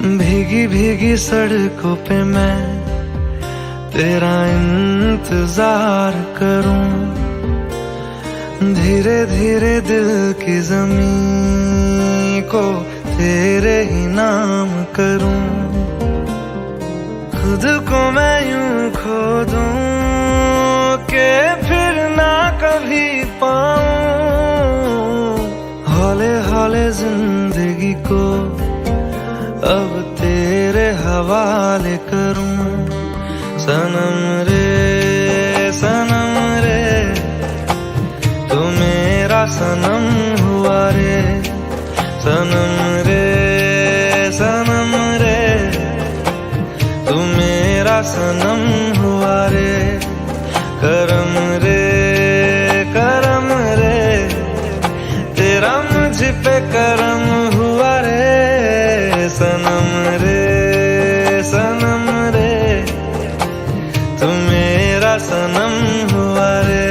भीगी भीगी सड़कों पे मैं तेरा इंतजार करूं, धीरे धीरे दिल की जमीन को तेरे ही नाम करूं। खुद को मैं यूं खो दूं कि फिर ना कभी पाऊं, हौले हौले जिंदगी को अब तेरे हवाले करूं। सनम रे तू मेरा सनम हुआ रे, सनम रे तू मेरा सनम हुआ रे। करम रे तेरा मुझ पे करम हुआ रे, सनम रे तू मेरा सनम हुआ रे।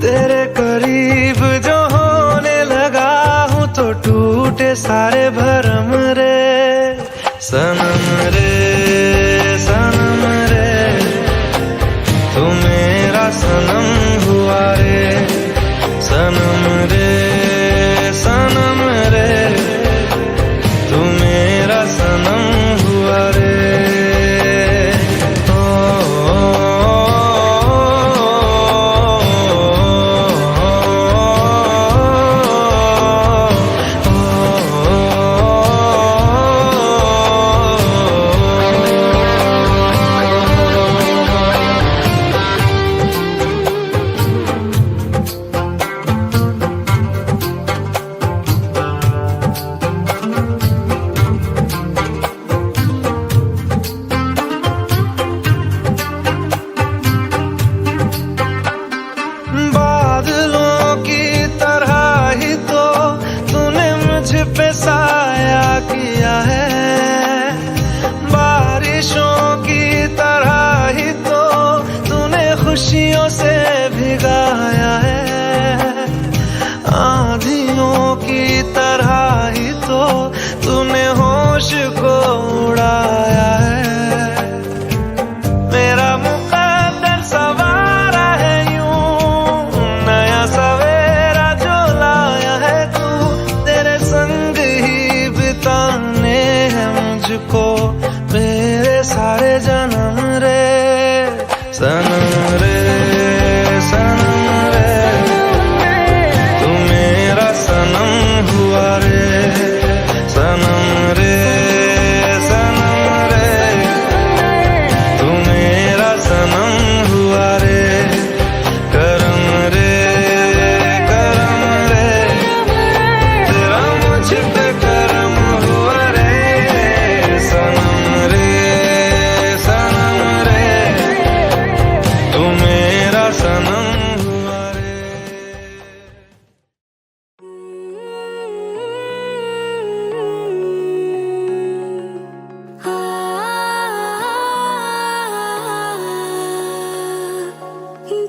तेरे करीब जो होने लगा हूँ तो टूटे सारे भरम रे, सनम रे तू मेरा सनम हुआ रे, सनम रे तू मेरा सनम हुआ रे। पे साया किया है, बारिशों की तरह ही तो तूने खुशियों से भिगाया है, आंधियों की तरह ही तो तूने होश को उड़ाया है। मेरा मुकद्दर सवारा है यूं, नया सवेरा जो लाया है तू, तेरे संग ही बिताने हैं मुझको मेरे सारे जन्म रे, सनम रे तू मेरा सनम हुआ रे, सनम रे तू मेरा सनम हुआ रे। करम रे तेरा मुझ पे करम हुआ रे, सनम रे तू मेरा सनम हुआ रे।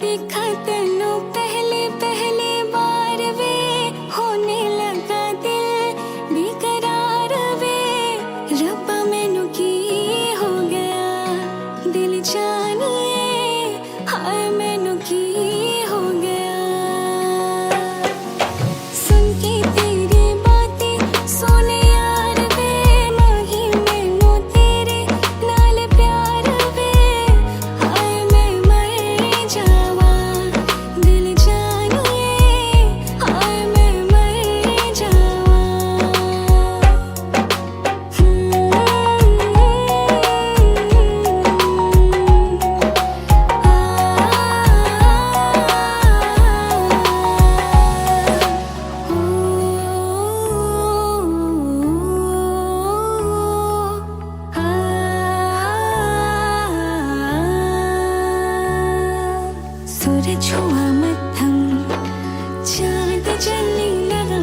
देखा तेनू पहली बार वे, होने लगा दिल बेकरार वे, रब्बा मैनू की हो गया दिल जानिए, हाय मैनू की हो गया। सुन के तेरी बातें सोने यार वे, नहीं मैनू तेरे नाल प्यार वे, हाय मैं मर जावा दिल जानिए, हाय मैं मर जावा। सूरज हुआ मध्यम, चांद जलने लगा,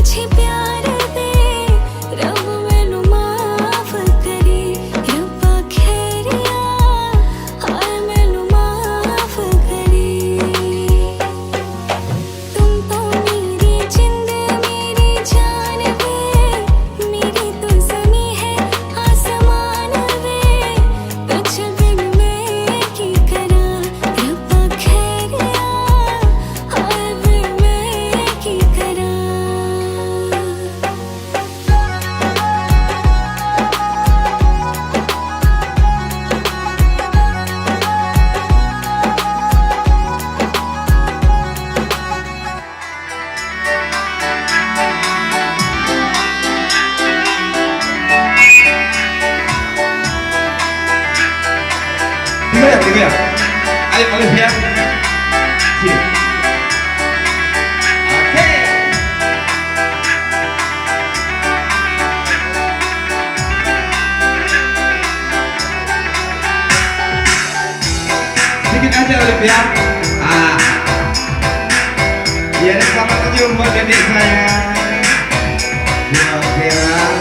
मुझे प्यार दे रब मैनू माफ करे रब्बा खैरिया हाय मैनू माफ करे तुम तो मेरी जिंद मेरी जान वे मेरी तो ज़मीं है आसमान वे तुझ बिन मैं की करा रब्बा खैरिया हाय वे मैं की करा Tiga ya? Alif ya. Sini. Oke. Sedikit aja Alif ya. Ya, selamat senyum buat dedek saya. Oke lah.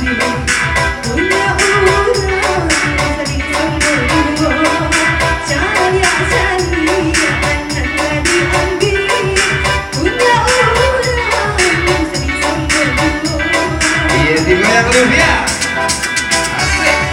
Yang Goyang Olivia. Asik.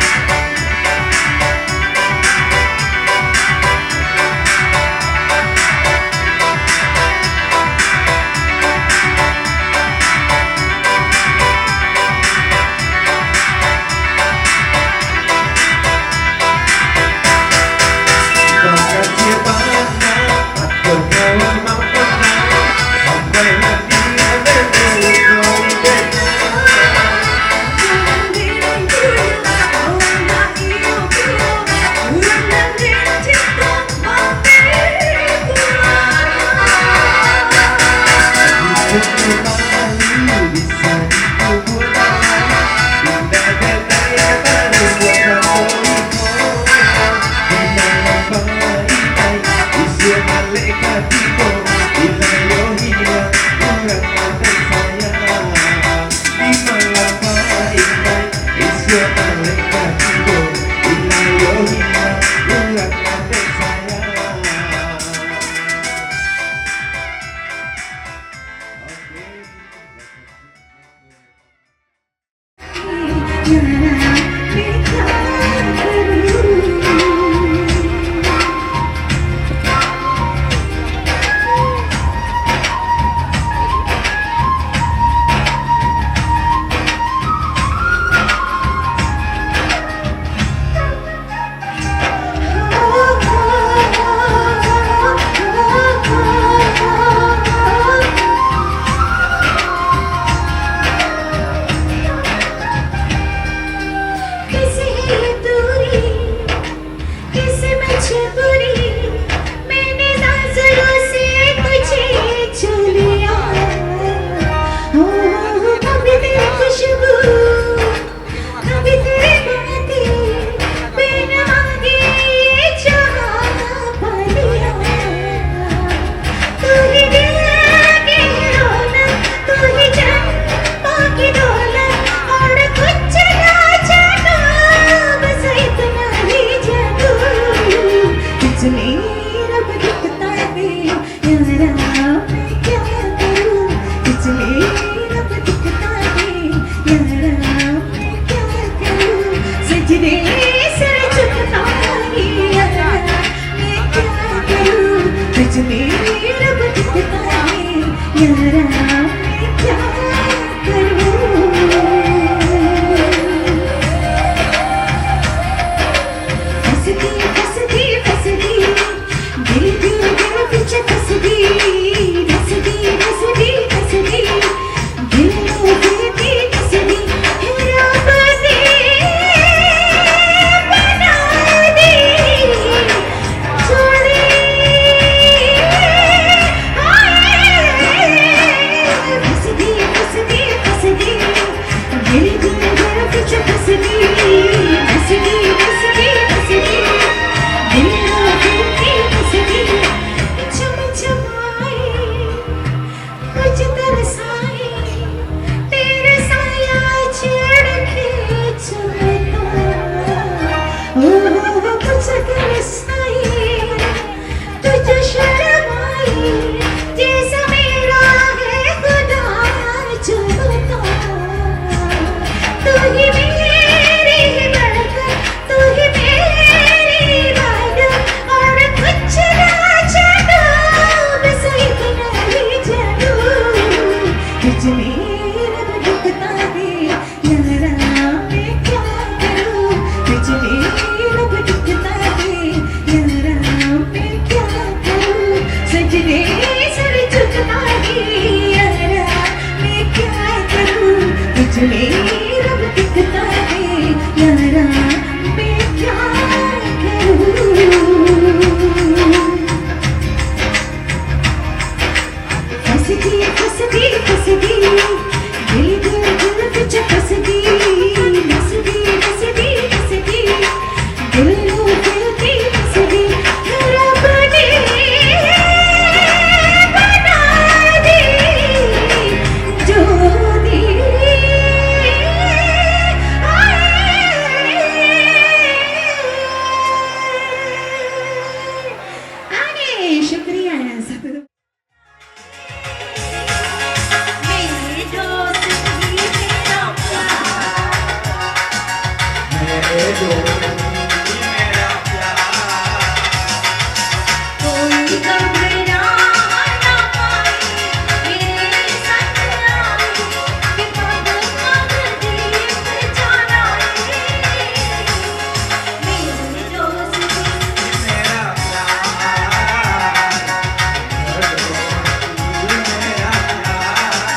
Makasih banyak aku kawan mau kenal sampai nanti ada दो मेरा प्यार कोई घबरा ना पाए मेरे संग आए कि पग पग दीप जलाए मेरी दोस्ती मेरा प्यार मेरा प्यार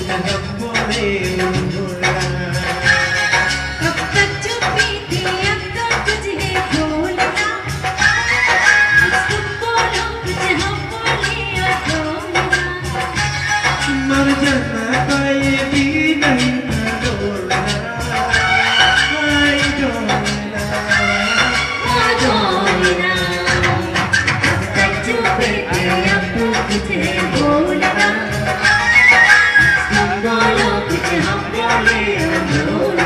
कुछ हम बोले बोला कब तक चुप्पी थी अब तो तुझे बोलना तुम बोलो कुछ हम बोले और बोलना मर जाना का ये भी नहीं डोलना हाय डोलना बोलना कब तक चुप्पी थी अब तो तुझे बोलना तुम बोलो कुछ हम बोले और बोलना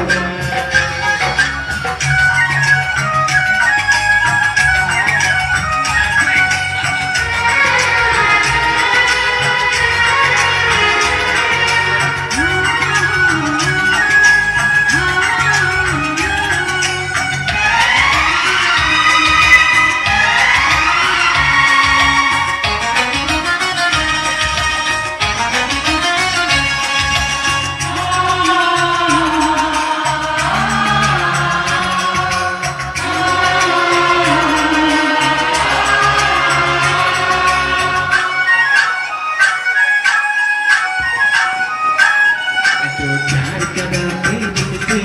दो चार कदम पे तुमसे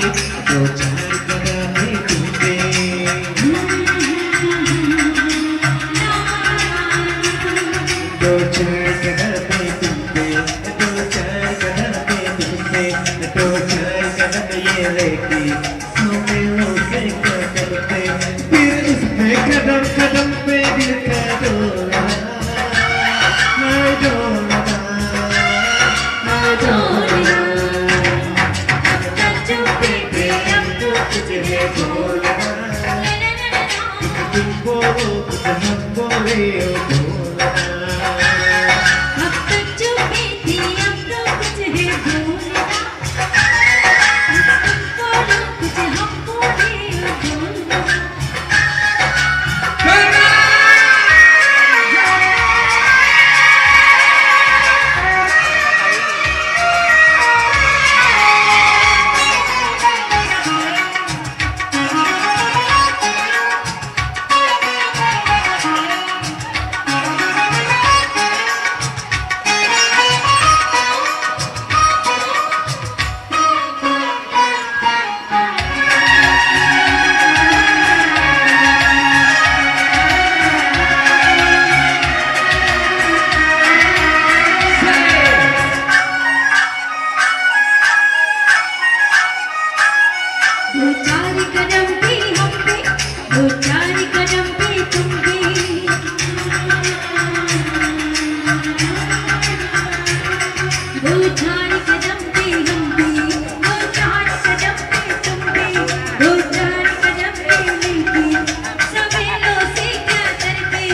दो चार कदम पे तुमसे दो चार कदम पे तुमसे दो चार कदम पे तुमसे दो चार कदम ये लेके सोने से क्या करते फिर इसमें कदम कदम पे दिल का डोला हाय डोला हाय डोला तुझे बोलना तुम बोलो कुछ हम बोले बोलना अब तक चुप्पी थी अब तो तुझे बोलना तुम बोलो कुछ हम बोले और बोलना दो चार कदम पे हम पे दो चार कदम पे तुम पे दो चार कदम पे हम पे दो चार कदम पे तुम पे दो चार कदम पे लेके सवेलों से क्या करते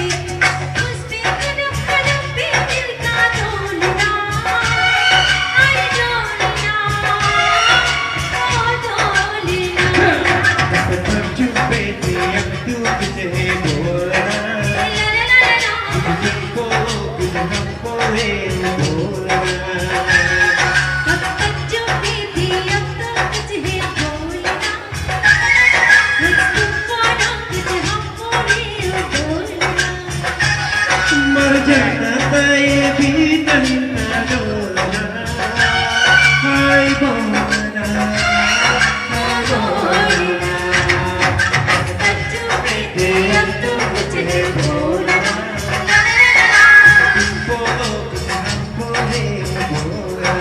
उस पे कदम कदम पे दिल का डोलना आई डोलना ओ डोलना चुप्पे थी अब तू तुझे बोलना तुम बोलो कुछ हम बोले बोलना कब तक चुप्पी थी अब तो तुझे बोलना तुम बोलो कुछ हम बोले और बोलना मर जाना था ये भी नहीं डोलना हाय बोलना हाय बोलना अब तो तुझे बोलना तुम बोलो कुछ हम बोले बोलना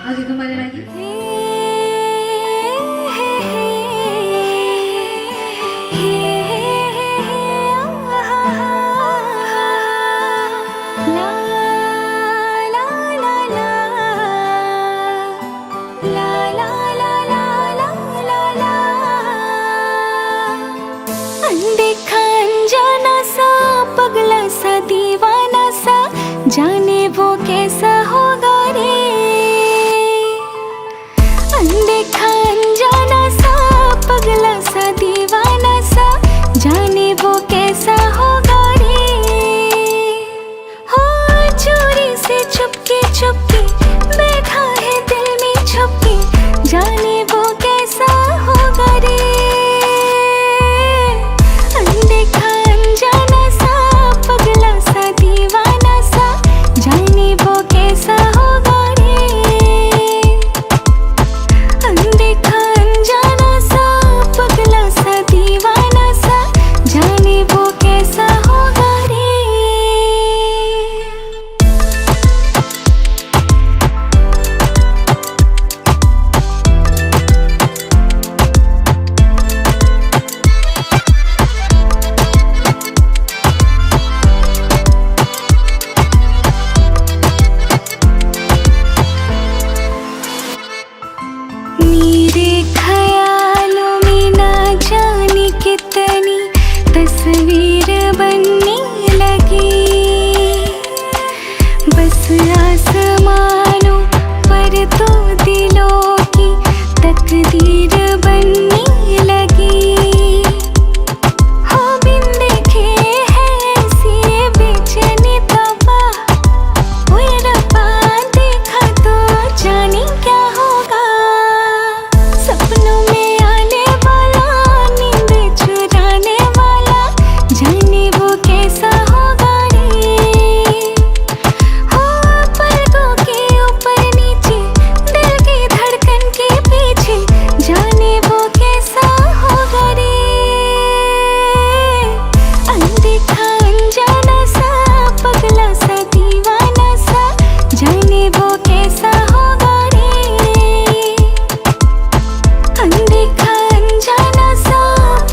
आगे कमाने लगी अनदेखा अनजाना सा पगला सा दीवाना सा जाने वो कैसा होगा रे अनदेखा अनजाना सा पगला सा दीवाना सा जाने वो कैसा होगा रे हो चोरी आसमानों पर तो दिलों की तकदीर बनने लगी। हो बिन देखे है ऐसी बेचैनी तबाह, ओए रब्बा देखा तो जाने क्या होगा। सपनों में आने वाला, नींद चुराने वाला, जाने वो कैसा होगा रे। हो पलकों के ऊपर नीचे, दिल की धड़कन के पीछे, जाने वो कैसा होगा रे। अनदेखा अनजाना सा, पगला सा दीवाना सा, जाने वो कैसा होगा रे। अनदेखा अनजाना सा,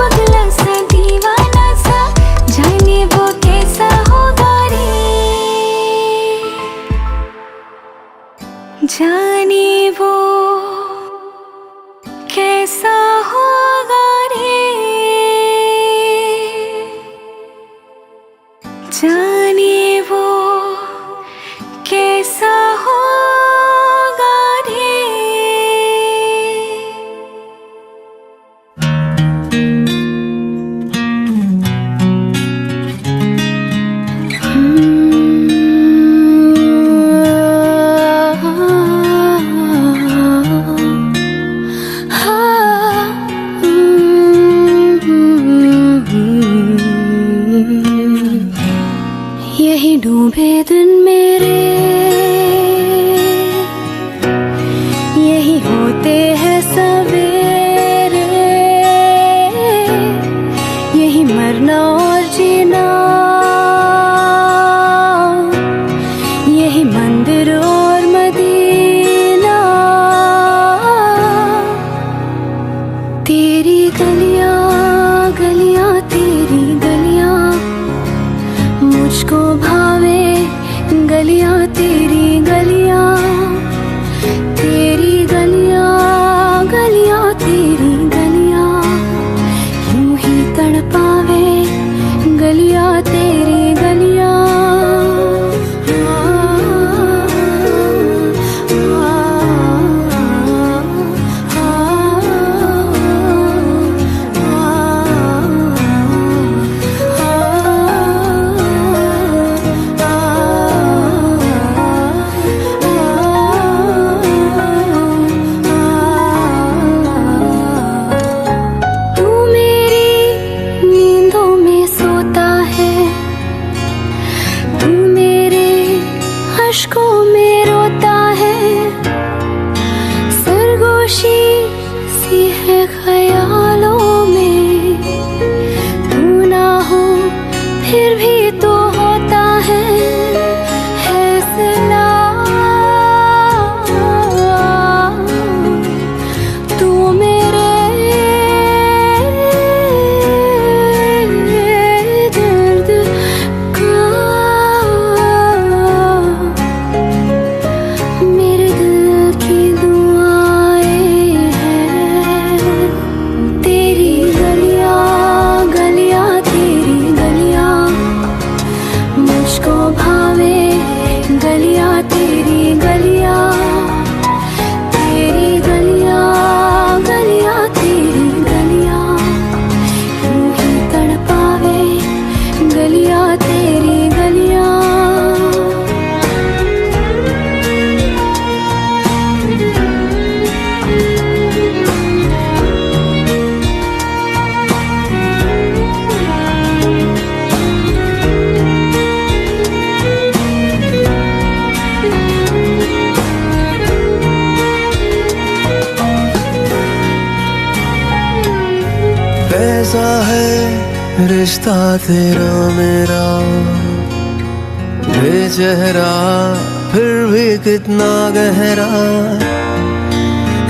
पगला सा दीवाना सा, जाने वो कैसा होगा रे। जाने वो कैसा होगा रे। जाने वो कैसा होगा रे। यही डूबे दिन मेरे, यही होते हैं सवेरे, यही मरना और जीना, यही मंदिर और मदीना। तेरी गलियां गलियां तेरी गलियां, मुझको भावे गलियां तेरी गलियां। तेरी गलियां गलियां तेरी गलियां, यूं ही तड़पावे गलियां तेरी गलियां। तू मेरी नींदों में सोता है, तू मेरे अश्कों में रोता है। सरगोशी सी है ख्यालों में, तू ना हो फिर भी तो होता है फैसला। तू मेरे दर्द का, मेरे दिल की दुआएं हैं। तेरी गलियां गलियां तेरी गलियां, मुझको भावे गलियां तेरी गलियां। तेरी गलियां गलियां तेरी गलियां, यूं ही तड़पावे गलियां तेरी गलियां। कैसा है रिश्ता तेरा मेरा, बेचेहरा फिर भी कितना गहरा।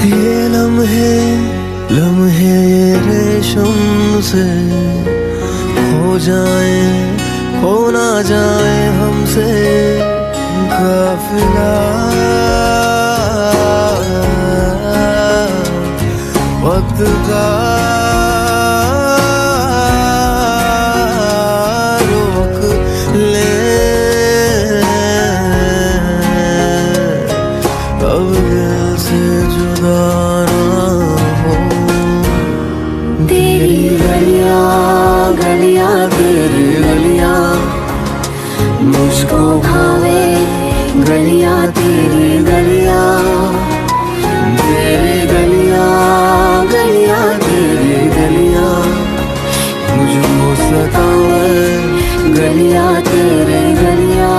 ये लम्हे लम्हे ये रेशम से खो जाए, खो ना जाए हमसे काफिला। वक्त का रोक ले, गलियां तेरी गलियां गलियां तेरी गलियां मुझको सतावे गलियां तेरी गलियां।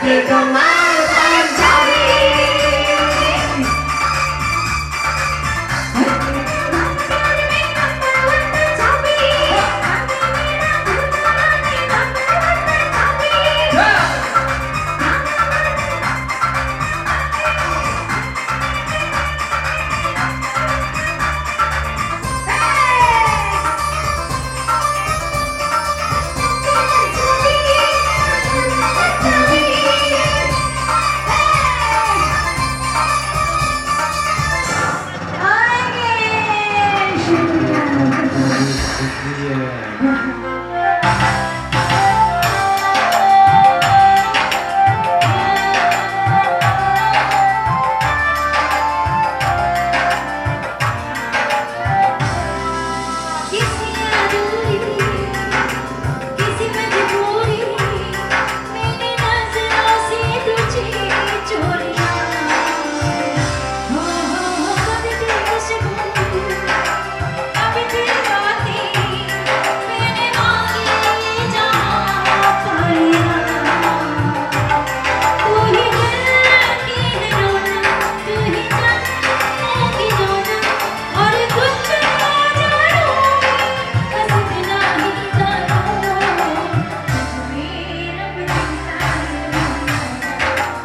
যে তোমার পাঞ্জাবি किसी अधूरी किसी मजबूरी मेरी नजरों से तुझे चोरियां हो कभी तेरी खुशबू कभी तेरी बातें मैंने मांगी ये जहां पाया तू ही दिल की है रौनक तू ही जन्मों की रौनक और कुछ ना जानूंगी बस इतना ही जानूं तुझमें रब देता है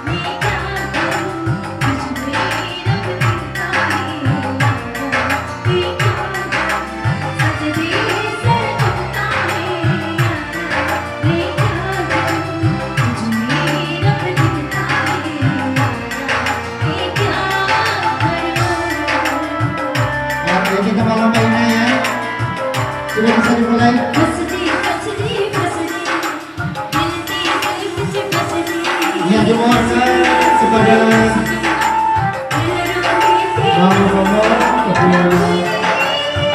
मैं क्या करूं तुझमें रब देता है मैं क्या करूं सजदे सर झुकता है मैं क्या करूं तुझमें रब देता है मैं क्या करूं Oke, kita malam mainnya ya. Sudah bisa dimulai. फसदी फसदी फसदी मिलती दिल मुझे फसदी Ya, dimohonkan kepada Mama Romo, kepada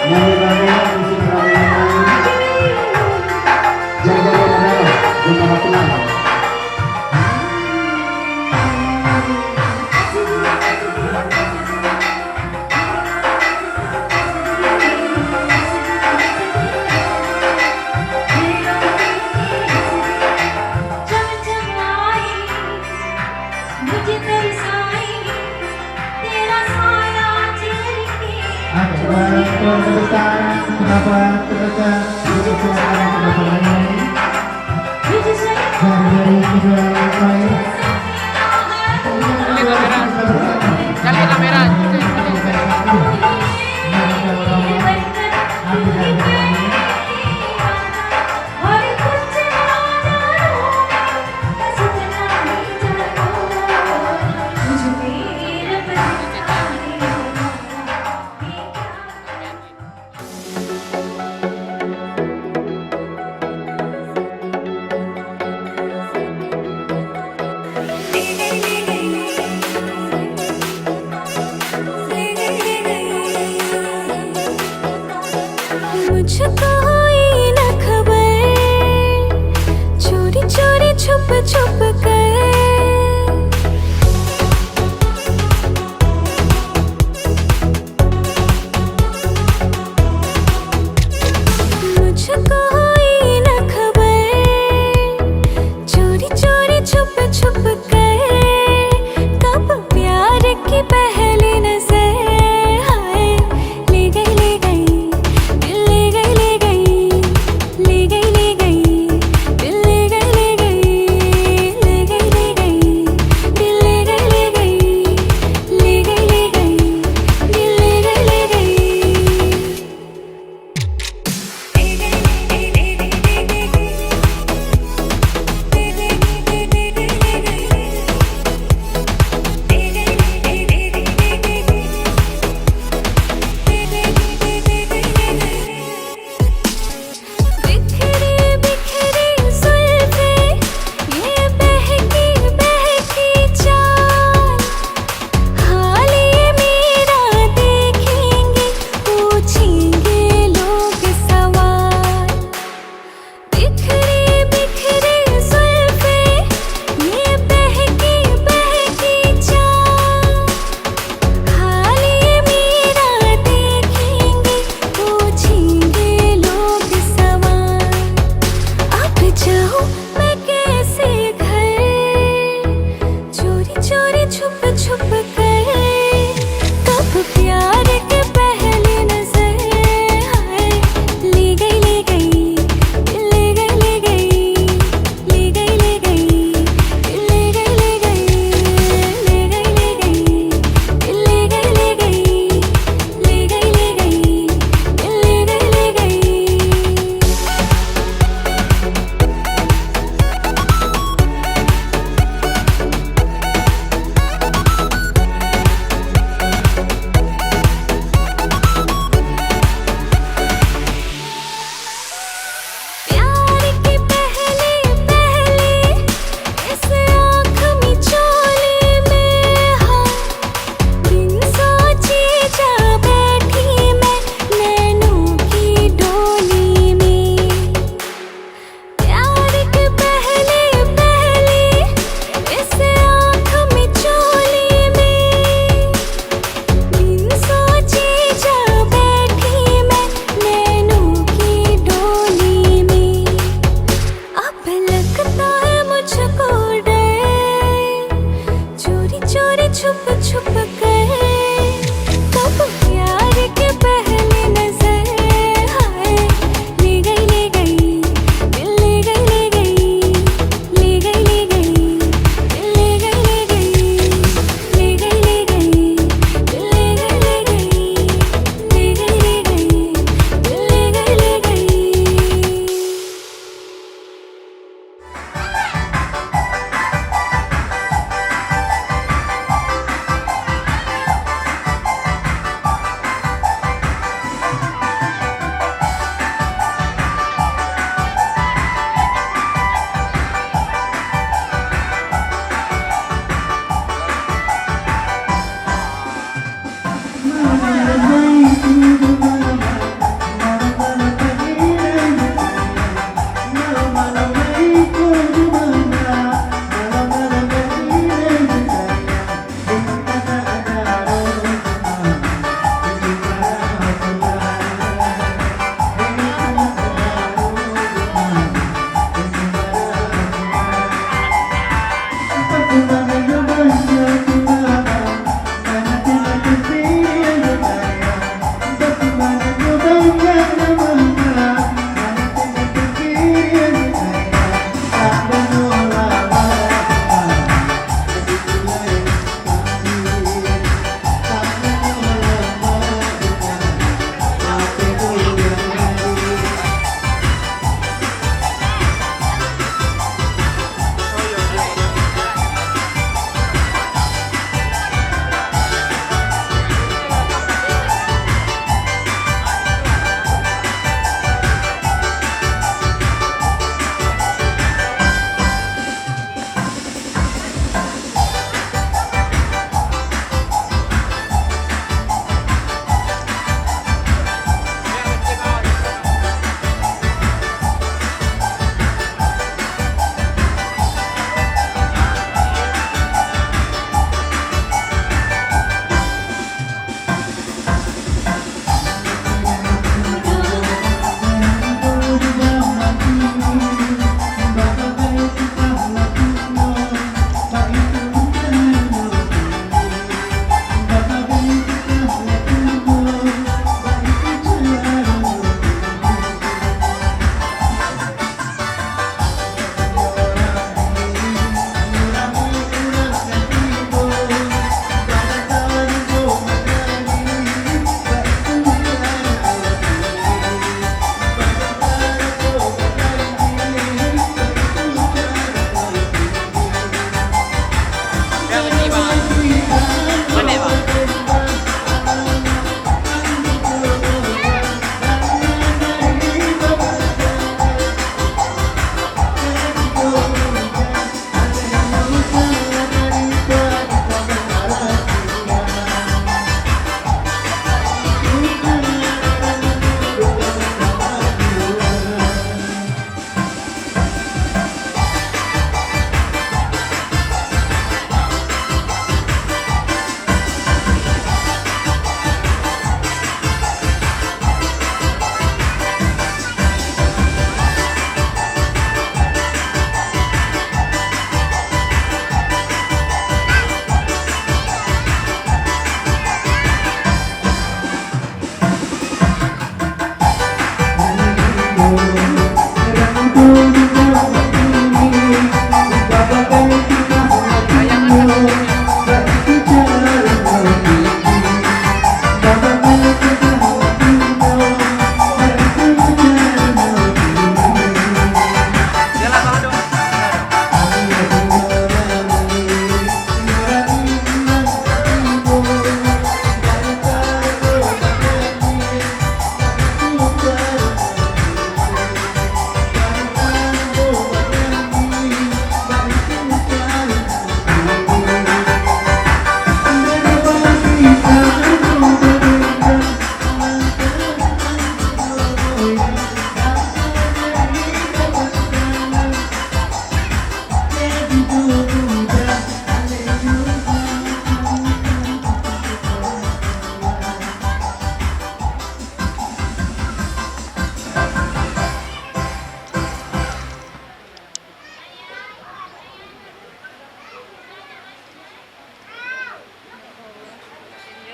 Mami Raya, musik Raya, jaga-jaga rumah pulang. मुझे तरसाई तेरा साया चेहरे के Ada keluarga besar, kerabat, terdekat, untuk keluarga kerabat lain. मुझे सही Dari kedua orang lain. Kali kamera. और कुछ ना जानूं बस इतना ही जानूं मुझमें रब देता है मैं क्या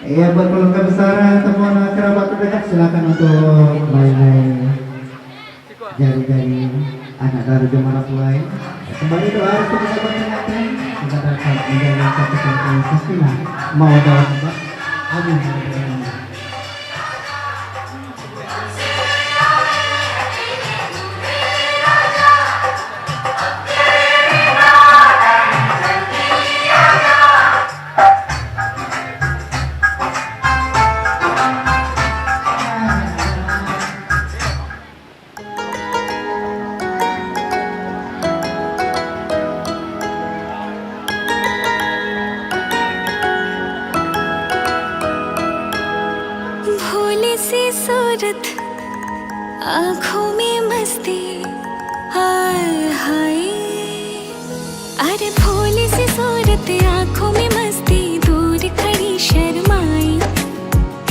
Ya, buat keluarga besar ataupun kerabat terdekat silakan untuk main-main jari-jari anak dari jemaah lain. Kembali doa untuk kita berkaitan kita dapat menjadi satu yang pastilah mau dalam amin. सूरत आँखों में मस्ती हाय हाय अरे भोली सी सूरत आँखों में मस्ती दूर खड़ी शर्माई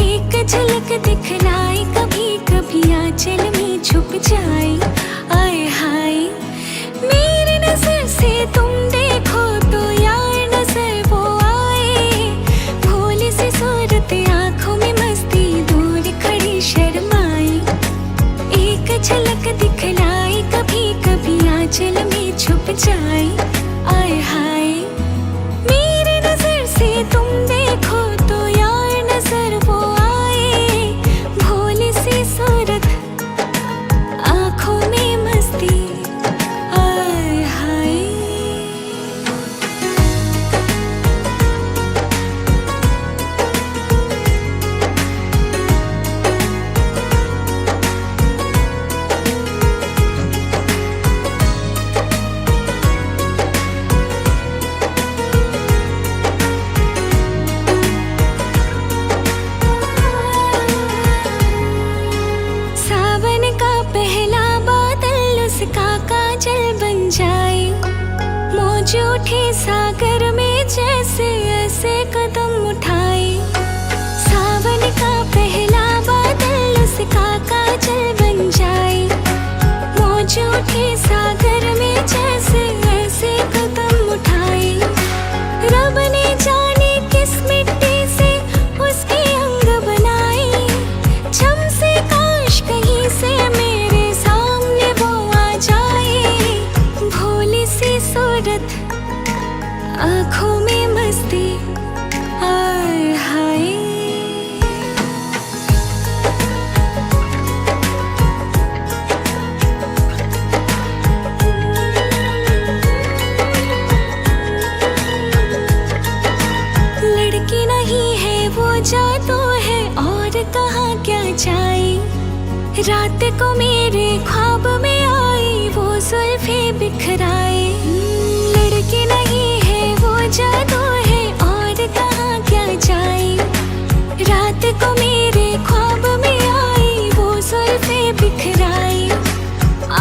एक झलक दिखलाई कभी कभी आंचल में छुप जाए आए हाय मेरी नजर से तुम देखो तो यार उठे सागर में जैसे ऐसे कदम उठाए, सावन का पहला बादल उसका काजल बन जाए। मौज उठे सागर में जैसे ऐसे कदम उठाए, रब ने जाने किस मिट्टी से उसके अंग बनाए। छम से काश कहीं से मेरे सामने वो आ जाए। भोली सी सूरत, आँखों में मस्ती, आय हाय। लड़की नहीं है वो जादू है और कहाँ क्या जाए। रात को मेरे ख्वाब में आई वो जुल्फे बिखराए। लड़की नहीं है वो जादू है और कहाँ क्या जाए। रात को मेरे ख्वाब में आई वो जुल्फे बिखराए।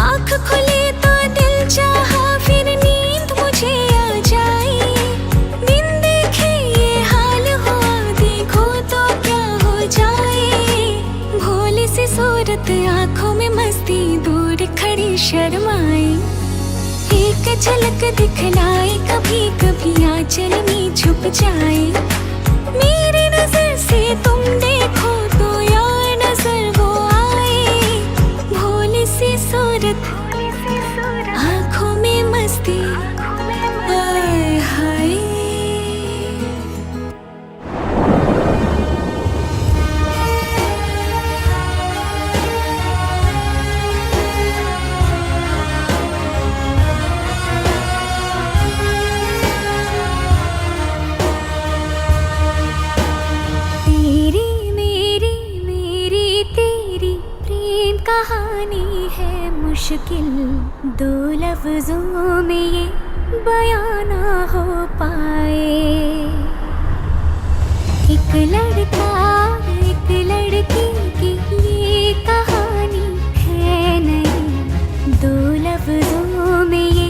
आँख खुली तो दिल चाहा फिर नींद मुझे आ जाए। बिन देखे ये हाल हुआ देखो तो क्या हो जाए। भोली सी सूरत, आँखों में मस्ती, दूर खड़ी शर्माए। एक झलक दिखलाए, कभी कभी आंचल में छुप जाए। मेरी नजर से तुम देखो तो यार नजर वो आए। भोली सी सूरत, आँखों में मस्ती, आय हाय। कहानी है मुश्किल, दो लफ्जों में ये बयां ना हो पाए। एक लड़का एक लड़की की ये कहानी है नहीं, दो लफ्जों में ये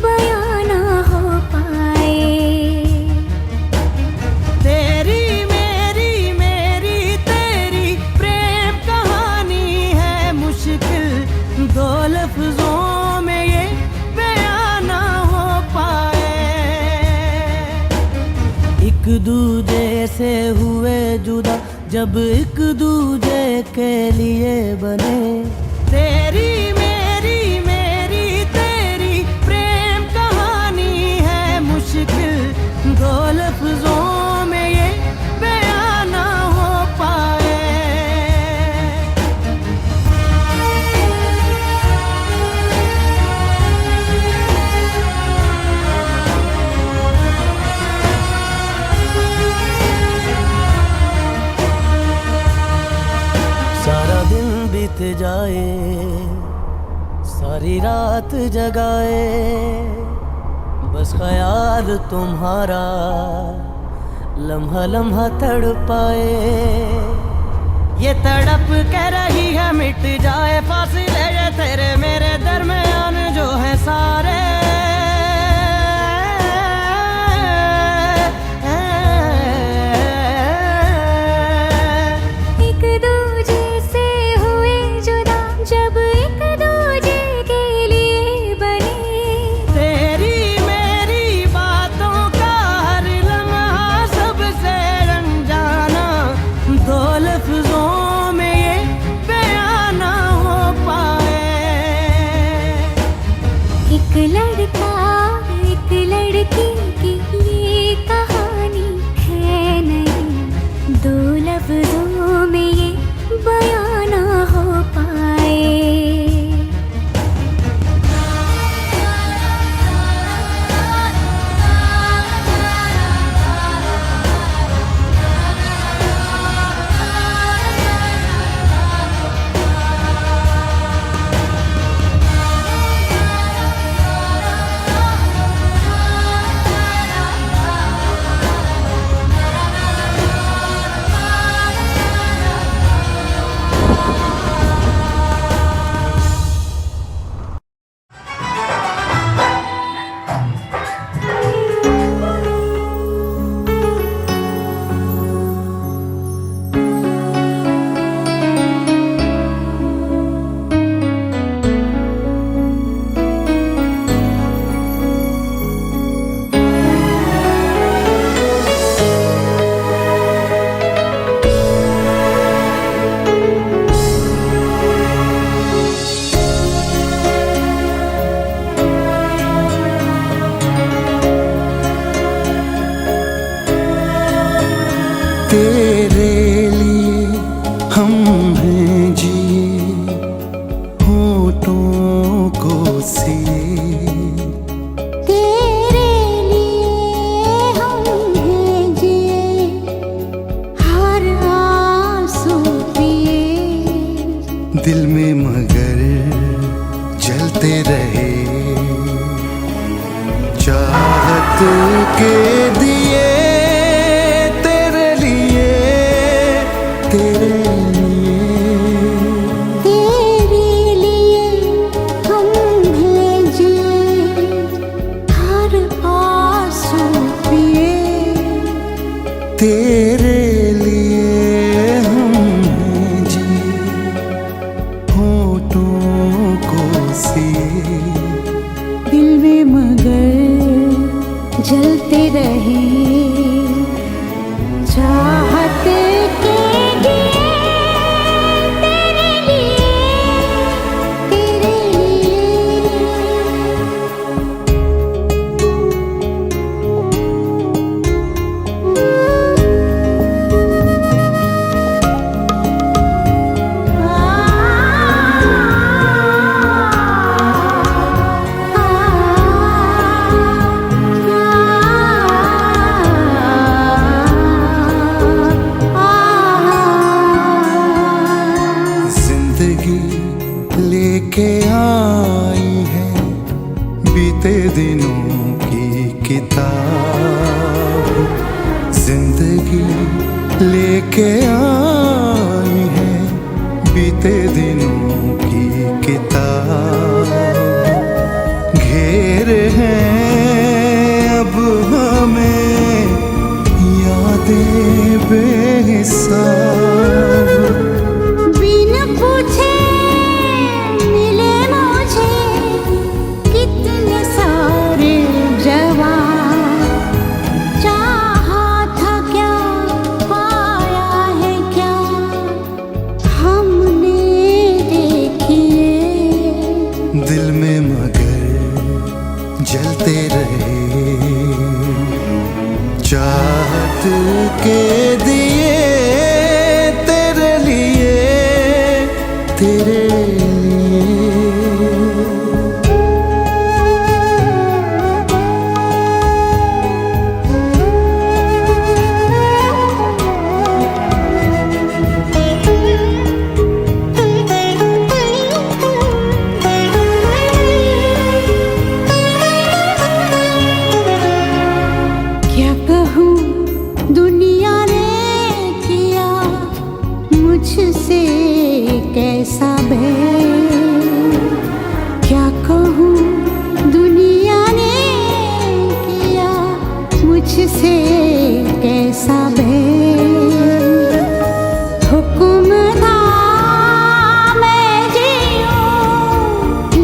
बयां ना हो पाए। तेरी मेरी मेरी तेरी प्रेम कहानी है मुश्किल, दो लफ्जों में ये बयां ना हो पाए। एक दूजे से हुए जुदा जब एक दूजे के लिए बने। तेरी मेरी मेरी तेरी प्रेम कहानी है मुश्किल, दो लफ्जों में ये बयां ना हो पाए। सारा दिन बीत जाए, सारी रात जगाए, बस ख्याल तुम्हारा लम्हा लम्हा तड़पाए। ये तड़प कह रही है मिट जाए फासिले ये तेरे मेरे दरमियान जो है सारे। एक दूजे से हुए जुदा जब एक दूजे के लिए बने। तेरी मेरी बातों का हर लम्हा सबसे अनजाना, दो लफ्जों में ये बयां ना हो पाए। एक लड़का के दिए तेरे लिए, तेरे तेरे लिए हमने जी होठों को सिए। दिल में मगर जलते रहे चाहत के दिए तेरे लिए, तेरे लेके आई है बीते दिनों की किताब। जिंदगी लेके आई है बीते दिनों की किताब। घेरे हैं अब हमें यादें बेहिसाब। दिल में मगर जलते रहे चाहत के दिए तेरे लिए, तेरे दुनिया ने किया मुझसे कैसा बैर। क्या कहूँ दुनिया ने किया मुझसे कैसा बैर। हुक्म था मैं जीऊँ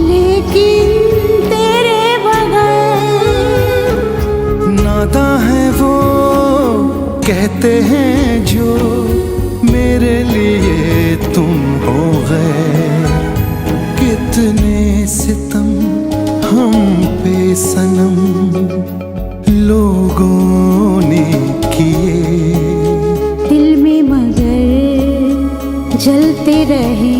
लेकिन तेरे बगैर। नाता है वो कहते हैं जो मेरे लिए तुम हो गए। कितने सितम हम पे सनम लोगों ने किए। दिल में मगर जलते रहे